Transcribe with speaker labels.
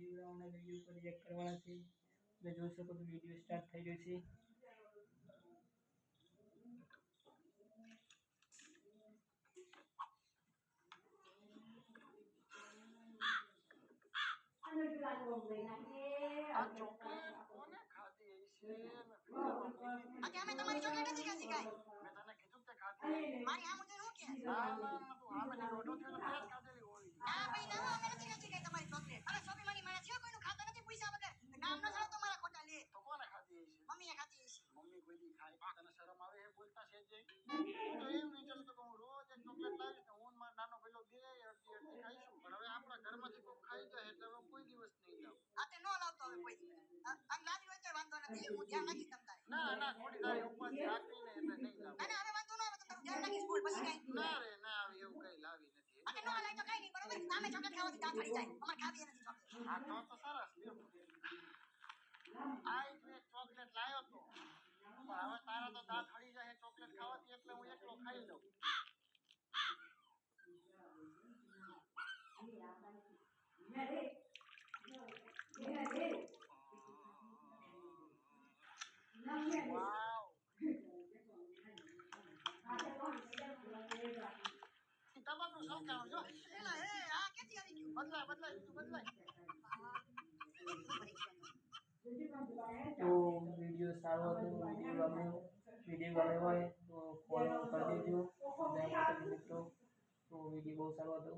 Speaker 1: દીવડાઓના video પર react કરવાના છે. તમે જોઈ શકો તો વિડીયો સ્ટાર્ટ થઈ ગયો છે.
Speaker 2: આ ચોકલેટ કોને ખાધી હશે? અમે તમારી ચોકલેટ નથી ખાધી કાઈ. મેં તને કીધું તે ખાધી. મારી આ મુજે હું કે? ના તું આ બધી રોડો છે તો તે જ ખાધેલી હોય. ના ભાઈ ના અમે નથી ખાધી કાઈ તમારી ચોકલેટ. અરે સોપી મારી મારા જીવ કોઈનું ખાતો નથી પૈસા વગર. નામ ન સાવ તો મારા ખોટા લે. તો કોને ખાધી હશે? મમ્મીએ ખાધી હશે. મમ્મી કોઈ દી ખાય તને શરમ આવે હે બોલતા છે જે? તો એવું વિચારું તો હું રોજ એક ચોકલેટ લાવીશ ને હું મારો નાનો ભાઈલો બે અડધી અડધી ખાઈશું. પણ હવે આપણા ઘરમાંથી કોઈ ખાઈ જાય એટલે હવે કોઈ દિવસ નહીં લાવ. આ તે નો લાવતો હવે કોઈ દિવસ. આમ લાવી હોય તો વાંધો નથી હું ધ્યાન રાખીશ તમ તારે. ના ના થોડી તારી ઉપર રાખી ને એટલે નહીં લાવ. ના હવે વાંધો ન આવે તો તમે ધ્યાન રાખીશ બોલ પછી કાઈ. ના રે ના આવે એવું કઈ લાવી નથી. આ તે નો લાવી તો કાઈ નહીં બરોબર. નામે ચોકલેટ ખાવાથી દાંત હળી જાય. અમાર ખાવી નથી ચોકલેટ. હા તો સરસ લ્યો. આ એક ચોકલેટ લાવ્યો તો પણ હવે તારા તો દાંત હળી જાય ચોકલેટ ખાવાથી એટલે હું એકલો ખાઈ લઉં. વાવ તમારું શું કહેવું જો એલા હે આ કેથી આવી ગયું બદલાય બીજું બદલાય.
Speaker 1: તો વિડીયો સારો હતો. વિડીયો ગમ્યો હોય તો ફોલો કરી દેજો. જય માતાજી મિત્રો. તો વિડીયો બહુ સારો હતો.